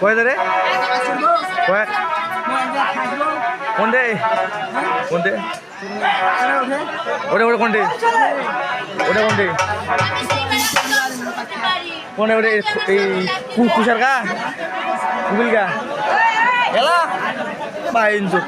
কয় ধরে কয় কোনটে কোনটে ওটা ওটা কোনটে ওটা কোনটে কোনে ওটা এই কুসার কা কুবিল কা এলা বাইন তো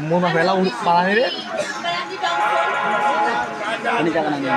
mau novela malah ini ini jangan nanya